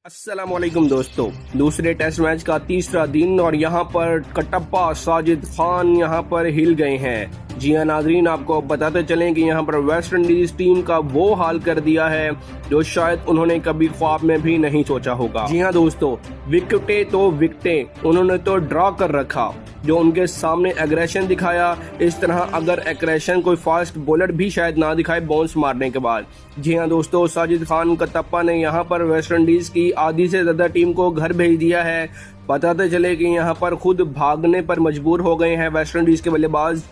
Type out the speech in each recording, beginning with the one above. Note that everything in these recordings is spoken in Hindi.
अस्सलामुअलैकुम दोस्तों, दूसरे टेस्ट मैच का तीसरा दिन और यहाँ पर कटप्पा साजिद खान यहाँ पर हिल गए हैं। जी हाँ नाजरीन, आपको बताते चलें कि यहाँ पर वेस्ट इंडीज टीम का वो हाल कर दिया है जो शायद उन्होंने कभी ख्वाब में भी नहीं सोचा होगा। जी हाँ दोस्तों, विकेटें तो विकेटें उन्होंने तो ड्रॉ कर रखा। जो उनके सामने एग्रेशन दिखाया, इस तरह अगर एग्रेशन कोई फास्ट बॉलर भी शायद ना दिखाए बाउंस मारने के बाद। जी हाँ दोस्तों, साजिद खान कटप्पा ने यहाँ पर वेस्ट इंडीज की आधी से ज्यादा टीम को घर भेज दिया है। बताते चले कि यहाँ पर खुद भागने पर मजबूर हो गए हैं वेस्ट इंडीज के बल्लेबाज।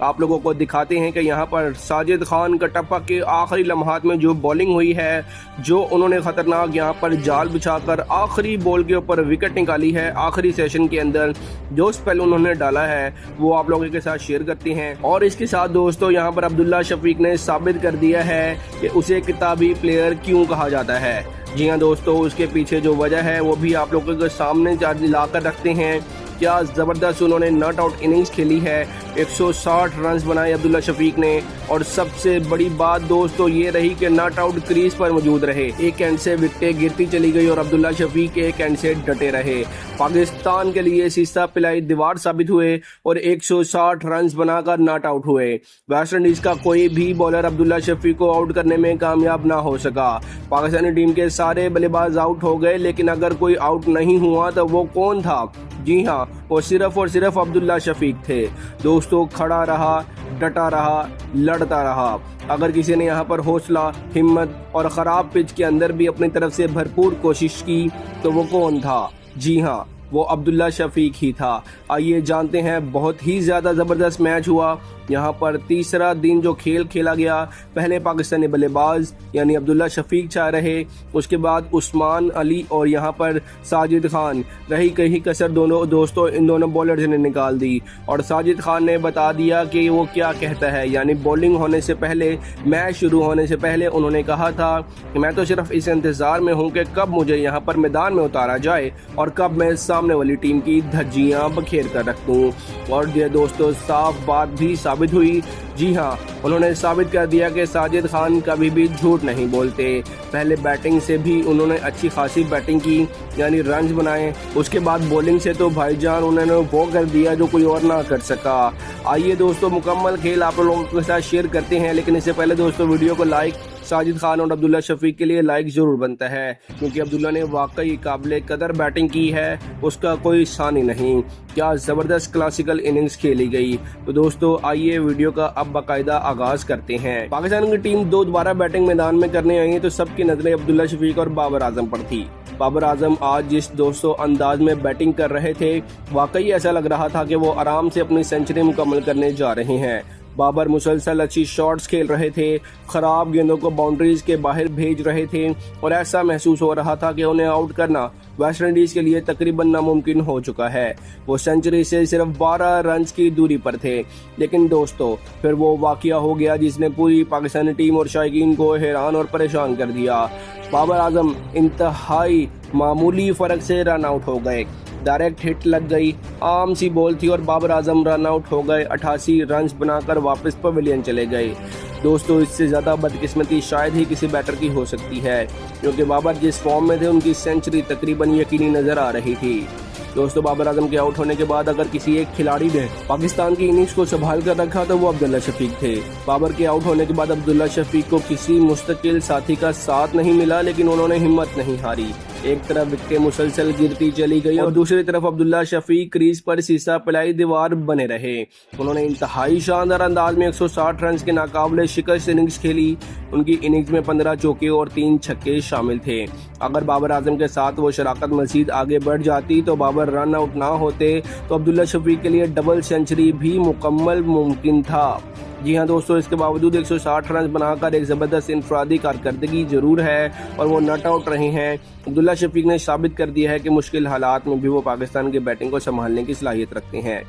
आप लोगों को दिखाते हैं कि यहाँ पर साजिद खान कटप्पा के आखिरी लम्हात में जो बॉलिंग हुई है, जो उन्होंने खतरनाक यहाँ पर जाल बिछाकर आखिरी बॉल के ऊपर विकेट निकाली है। आखिरी सेशन के अंदर जो स्पेल उन्होंने डाला है वो आप लोगों के साथ शेयर करते हैं। और इसके साथ दोस्तों यहाँ पर अब्दुल्ला शफीक ने साबित कर दिया है कि उसे किताबी प्लेयर क्यों कहा जाता है। जी हाँ दोस्तों, उसके पीछे जो वजह है वो भी आप लोगों के सामने लाकर रखते हैं। क्या ज़बरदस्त उन्होंने नॉट आउट इनिंग्स खेली है, 160 रन्स बनाए अब्दुल्ला शफीक ने। और सबसे बड़ी बात दोस्तों ये रही कि नॉट आउट क्रीज पर मौजूद रहे। एक एंड से विकेटें गिरती चली गई और अब्दुल्ला शफीक एक एंड से डटे रहे। पाकिस्तान के लिए सीसा पिलाई दीवार साबित हुए और 160 रन्स बनाकर नॉट आउट हुए। वेस्ट इंडीज का कोई भी बॉलर अब्दुल्ला शफीक को आउट करने में कामयाब ना हो सका। पाकिस्तानी टीम के सारे बल्लेबाज आउट हो गए, लेकिन अगर कोई आउट नहीं हुआ तो वो कौन था? जी हाँ, वो सिर्फ और सिर्फ अब्दुल्ला शफीक थे। दोस्तों खड़ा रहा, डटा रहा, लड़ता रहा। अगर किसी ने यहाँ पर हौसला, हिम्मत और ख़राब पिच के अंदर भी अपनी तरफ से भरपूर कोशिश की तो वो कौन था? जी हाँ, वो अब्दुल्ला शफीक ही था। आइए जानते हैं। बहुत ही ज़्यादा ज़बरदस्त मैच हुआ। यहाँ पर तीसरा दिन जो खेल खेला गया, पहले पाकिस्तानी बल्लेबाज यानी अब्दुल्ला शफीक छा रहे, उसके बाद उस्मान अली और यहाँ पर साजिद खान। रही कहीं कसर दोनों दोस्तों इन दोनों बॉलर्स ने निकाल दी और साजिद खान ने बता दिया कि वो क्या कहता है। यानी बॉलिंग होने से पहले, मैच शुरू होने से पहले उन्होंने कहा था कि मैं तो सिर्फ इस इंतज़ार में हूँ कि कब मुझे यहाँ पर मैदान में उतारा जाए और कब मैं सामने वाली टीम की धज्जियाँ बखेर कर रख दूँ। और ये दोस्तों साफ बात भी साबित हुई। जी हाँ, उन्होंने साबित कर दिया कि साजिद खान कभी भी झूठ नहीं बोलते। पहले बैटिंग से भी उन्होंने अच्छी खासी बैटिंग की, यानी रन्स बनाए। उसके बाद बॉलिंग से तो भाईजान उन्होंने वो कर दिया जो कोई और ना कर सका। आइए दोस्तों, मुकम्मल खेल आप लोगों के साथ शेयर करते हैं, लेकिन इससे पहले दोस्तों वीडियो को लाइक, साजिद खान और अब्दुल्ला शफीक के लिए लाइक जरूर बनता है, क्योंकि अब्दुल्ला ने वाकई काबिल कदर बैटिंग की है, उसका कोई सानी नहीं। क्या ज़बरदस्त क्लासिकल इनिंग्स खेली गई। तो दोस्तों आइए वीडियो का अब बाकायदा आगाज करते हैं। पाकिस्तान की टीम दोबारा बैटिंग मैदान में करने आई तो सबकी नजरें अब्दुल्ला शफीक और बाबर आजम पर थी। बाबर आजम आज जिस दोस्तों अंदाज में बैटिंग कर रहे थे, वाकई ऐसा लग रहा था कि वो आराम से अपनी सेंचुरी मुकम्मल करने जा रहे हैं। बाबर मुसलसल अच्छी शॉट्स खेल रहे थे, खराब गेंदों को बाउंड्रीज के बाहर भेज रहे थे और ऐसा महसूस हो रहा था कि उन्हें आउट करना वेस्ट इंडीज के लिए तकरीबन नामुमकिन हो चुका है। वो सेंचुरी से सिर्फ 12 रन्स की दूरी पर थे। लेकिन दोस्तों फिर वो वाकया हो गया जिसने पूरी पाकिस्तानी टीम और शायकीन को हैरान और परेशान कर दिया। बाबर आजम इंतहाई मामूली फर्क से रन आउट हो गए। डायरेक्ट हिट लग गई, आम सी बॉल थी और बाबर आजम रन आउट हो गए। 88 रन्स बनाकर वापस पवेलियन चले गए। दोस्तों इससे ज़्यादा बदकिस्मती शायद ही किसी बैटर की हो सकती है, क्योंकि बाबर जिस फॉर्म में थे उनकी सेंचुरी तकरीबन यकीनी नज़र आ रही थी। दोस्तों बाबर आजम के आउट होने के बाद अगर किसी एक खिलाड़ी ने पाकिस्तान की इनिंग्स को संभाल कर रखा तो वो अब्दुल्ला शफीक थे। बाबर के आउट होने के बाद अब्दुल्ला शफीक को किसी मुस्तकिल साथी का साथ नहीं मिला, लेकिन उन्होंने हिम्मत नहीं हारी। एक तरफ विकेटें मुसलसल गिरती चली गई और दूसरी तरफ अब्दुल्ला शफीक क्रीज पर सीसा पिलाई दीवार बने रहे। उन्होंने इंतहाई शानदार अंदाज में 160 रन के नाकाबिले शिकस्त इनिंग्स खेली। उनकी इनिंग्स में 15 चौके और 3 छक्के शामिल थे। अगर बाबर आजम के साथ वो शराकत मजीद आगे बढ़ जाती तो बाबर रन आउट ना होते तो अब्दुल्ला शफीक के लिए डबल सेंचुरी भी मुकम्मल मुमकिन था। जी हाँ दोस्तों, इसके बावजूद 160 रन बनाकर एक ज़बरदस्त इनफरादी कारकर्दगी जरूर है और वो नॉट आउट रहे हैं। अब्दुल्ला शफीक ने साबित कर दिया है कि मुश्किल हालात में भी वो पाकिस्तान की बैटिंग को संभालने की सलाहियत रखते हैं।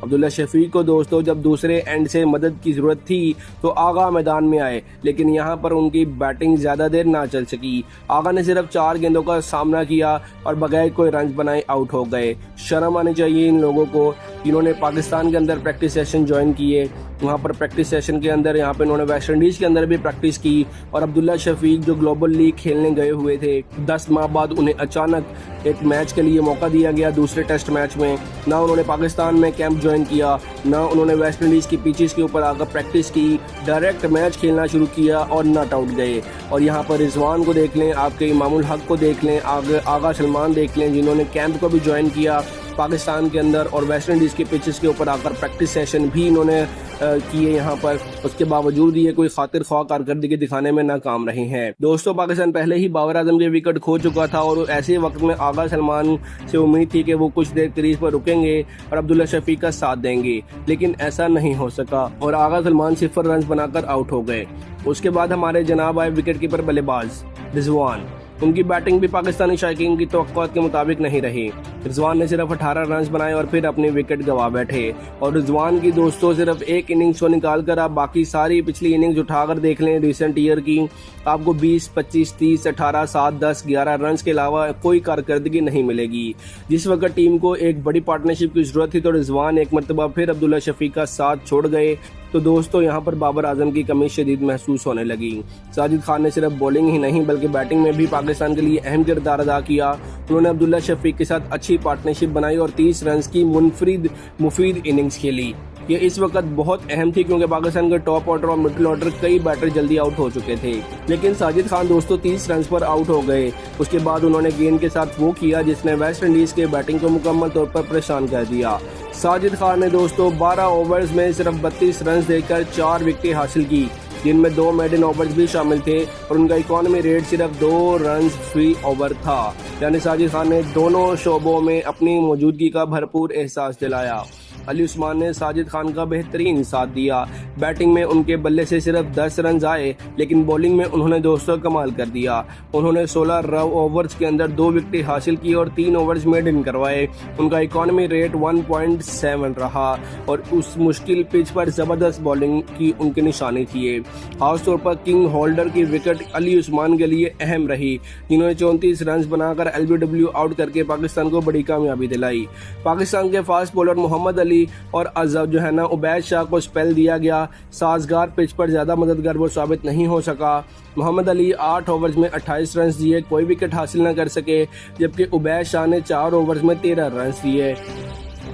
अब्दुल्ला शफीक को दोस्तों जब दूसरे एंड से मदद की ज़रूरत थी तो आगा मैदान में आए, लेकिन यहाँ पर उनकी बैटिंग ज़्यादा देर ना चल सकी। आगा ने सिर्फ 4 गेंदों का सामना किया और बगैर कोई रन बनाए आउट हो गए। शर्म आनी चाहिए इन लोगों को जिन्होंने पाकिस्तान के अंदर प्रैक्टिस सेशन ज्वाइन किए। वहाँ पर प्रैक्टिस सेशन के अंदर यहाँ पे इन्होंने वेस्ट इंडीज़ के अंदर भी प्रैक्टिस की और अब्दुल्ला शफीक जो ग्लोबल लीग खेलने गए हुए थे 10 माह बाद उन्हें अचानक एक मैच के लिए मौका दिया गया दूसरे टेस्ट मैच में। ना उन्होंने पाकिस्तान में कैंप ज्वाइन किया, ना उन्होंने वेस्ट इंडीज़ की पिचेस के ऊपर आकर प्रैक्टिस की, डायरेक्ट मैच खेलना शुरू किया और नॉट आउट गए। और यहाँ पर रिजवान को देख लें, आपके इमामुल हक को देख लें, आगा सलमान देख लें, जिन्होंने कैंप को भी ज्वाइन किया पाकिस्तान के अंदर और वेस्ट इंडीज़ के पिचेस के ऊपर आकर प्रैक्टिस सेशन भी इन्होंने किए यहाँ पर। उसके बावजूद ये कोई खातिर ख्वाह कारकर्दगी दिखाने में नाकाम रहे हैं। दोस्तों पाकिस्तान पहले ही बाबर आजम के विकेट खो चुका था और ऐसे वक्त में आगा सलमान से उम्मीद थी कि वो कुछ देर क्रीज पर रुकेंगे और अब्दुल्ला शफीक का साथ देंगे, लेकिन ऐसा नहीं हो सका और आगा सलमान 0 रन बनाकर आउट हो गए। उसके बाद हमारे जनाब आए विकेट कीपर बल्लेबाज रिजवान। उनकी बैटिंग भी पाकिस्तानी शायकीन की तवक्कुआत के मुताबिक नहीं रही। रिजवान ने सिर्फ 18 रन बनाए और फिर अपने विकेट गंवा बैठे और रिजवान की दोस्तों सिर्फ एक इनिंग्स को निकाल कर आप बाकी सारी पिछली इनिंग्स उठाकर देख लें रिसेंट ईयर की, आपको 20, 25, 30, 18, 7, 10, 11 रन के अलावा कोई कारकर्दगी नहीं मिलेगी। जिस वक्त टीम को एक बड़ी पार्टनरशिप की जरूरत थी तो रिजवान एक मरतबा फिर अब्दुल्ला शफीक का साथ छोड़ गए। तो दोस्तों यहाँ पर बाबर आजम की कमी शदीद महसूस होने लगी। साजिद खान ने सिर्फ बॉलिंग ही नहीं बल्कि बैटिंग में भी पाकिस्तान के लिए अहम किरदार अदा किया। उन्होंने अब्दुल्ला शफीक के साथ अच्छी पार्टनरशिप बनाई और 30 रन की मुफीद इनिंग्स खेली। ये इस वक्त बहुत अहम थी क्योंकि पाकिस्तान के टॉप ऑर्डर और मिडिल ऑर्डर कई बैटर जल्दी आउट हो चुके थे, लेकिन साजिद खान दोस्तों 30 रन पर आउट हो गए। उसके बाद उन्होंने गेंद के साथ वो किया जिसने वेस्ट इंडीज के बैटिंग को मुकम्मल तौर पर परेशान कर दिया। साजिद खान ने दोस्तों 12 ओवर्स में सिर्फ 32 रन देकर 4 विकेटें हासिल की, जिनमें 2 मेडन ओवर्स भी शामिल थे और उनका इकॉनमी रेट सिर्फ 2 रन फी ओवर था। यानी साजिद खान ने दोनों शोबों में अपनी मौजूदगी का भरपूर एहसास दिलाया। अली उस्मान ने साजिद खान का बेहतरीन साथ दिया। बैटिंग में उनके बल्ले से सिर्फ 10 रन आए, लेकिन बॉलिंग में उन्होंने दोस्तों कमाल कर दिया। उन्होंने 16 ओवर्स के अंदर 2 विकेटें हासिल की और 3 ओवर्स मेडन करवाए। उनका इकॉनमी रेट 1.7 रहा और उस मुश्किल पिच पर ज़बरदस्त बॉलिंग की उनकी निशानी थी। खासतौर पर किंग होल्डर की विकेट अली उस्मान के लिए अहम रही, जिन्होंने 34 रन बनाकर LBW आउट करके पाकिस्तान को बड़ी कामयाबी दिलाई। पाकिस्तान के फास्ट बॉलर मोहम्मद अली और जो है ना उबैद शाह को स्पेल दिया गया। साजगार पिच पर ज्यादा मददगार वो साबित नहीं हो सका। मोहम्मद अली 8 ओवर्स में 28 रन दिए, कोई विकेट हासिल न कर सके, जबकि उबैद शाह ने 4 ओवर्स में 13 रन दिए।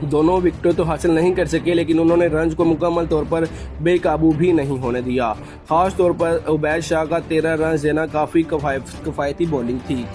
दोनों विकेटें तो हासिल नहीं कर सके, लेकिन उन्होंने रन को मुकम्मल तौर पर बेकाबू भी नहीं होने दिया। खास तौर पर उबैद शाह का 13 रन देना काफ़ी किफ़ायती बॉलिंग थी।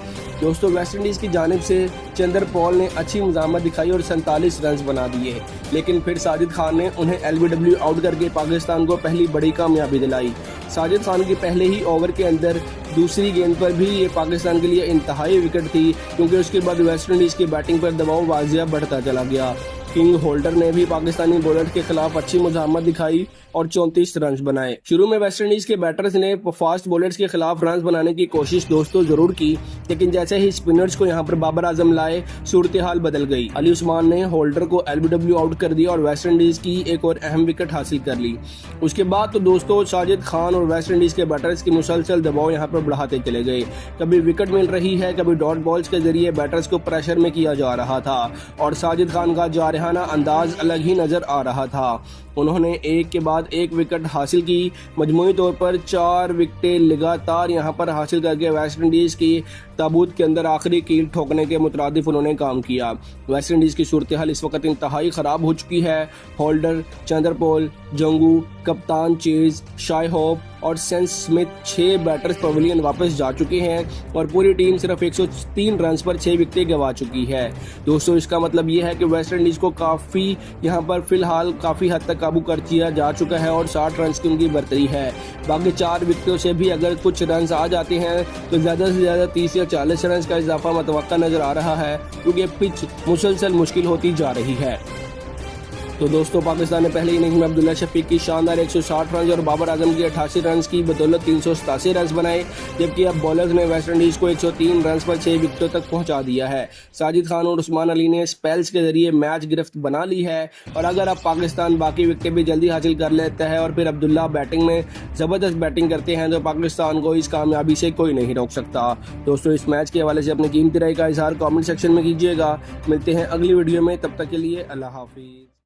दोस्तों वेस्ट इंडीज़ की जानिब से चंदर पॉल ने अच्छी मुजामत दिखाई और 47 रन बना दिए, लेकिन फिर साजिद खान ने उन्हें LBW आउट करके पाकिस्तान को पहली बड़ी कामयाबी दिलाई। साजिद खान के पहले ही ओवर के अंदर दूसरी गेंद पर भी ये पाकिस्तान के लिए इंतहाई विकेट थी, क्योंकि उसके बाद वेस्ट इंडीज़ की बैटिंग पर दबाव वाजिया बढ़ता चला गया। किंग होल्डर ने भी पाकिस्तानी बॉलर के खिलाफ अच्छी मुजामत दिखाई और 34 रन बनाए। शुरू में वेस्ट इंडीज के बैटर्स ने फास्ट बॉलर्स के खिलाफ रन बनाने की कोशिश दोस्तों जरूर की, लेकिन जैसे ही स्पिनर्स को यहाँ पर बाबर आजम लाए सूरत हाल बदल गई। अली उस्मान ने होल्डर को LBW आउट कर दिया और वेस्ट इंडीज की एक और अहम विकेट हासिल कर ली। उसके बाद तो दोस्तों साजिद खान और वेस्ट इंडीज के बैटर्स की मुसलसल दबाव यहाँ पर बढ़ाते चले गए। कभी विकेट मिल रही है, कभी डॉट बॉल्स के जरिए बैटर्स को प्रेशर में किया जा रहा था और साजिद खान का जारहाना अंदाज अलग ही नजर आ रहा था। उन्होंने एक के बाद एक विकेट हासिल की। मजमूई तौर पर 4 विकेटें लगातार यहाँ पर हासिल करके वेस्ट इंडीज़ की ताबूत के अंदर आखिरी कील ठोकने के मुतरादिफ उन्होंने काम किया। वेस्ट इंडीज़ की सूरत हाल इस वक्त इंतहाई ख़राब हो चुकी है। होल्डर, चंद्रपोल, जंगू, कप्तान चेज, शाय होप और सेंस स्मिथ 6 बैटर्स पवेलियन वापस जा चुके हैं और पूरी टीम सिर्फ 103 रन पर 6 विकेटें गंवा चुकी है। दोस्तों इसका मतलब ये है कि वेस्ट इंडीज़ को काफ़ी यहाँ पर फिलहाल काफ़ी हद तक काबू कर दिया जा चुका है और 60 रन की उनकी बर्तरी है। बाकी 4 विकेटों से भी अगर कुछ रन आ जाते हैं तो ज़्यादा से ज़्यादा 30 या 40 रन का इजाफा मुतवक्का नज़र आ रहा है, क्योंकि पिच मुसलसल मुश्किल होती जा रही है। तो दोस्तों पाकिस्तान ने पहली इनिंग्स में अब्दुल्ला शफीक की शानदार 160 रन और बाबर आजम की 88 रन की बदौलत 387 रन बनाए, जबकि अब बॉलर्स ने वेस्टइंडीज को 103 रन पर 6 विकेटों तक पहुंचा दिया है। साजिद खान और उस्मान अली ने स्पेल्स के जरिए मैच गिरफ्त बना ली है और अगर अब पाकिस्तान बाकी विकेट भी जल्दी हासिल कर लेता है और फिर अब्दुल्ला बैटिंग में ज़बरदस्त बैटिंग करते हैं तो पाकिस्तान को इस कामयाबी से कोई नहीं रोक सकता। दोस्तों इस मैच के हवाले से अपनी कीमती राय का इजहार कमेंट सेक्शन में कीजिएगा। मिलते हैं अगली वीडियो में, तब तक के लिए अल्लाह हाफिज़।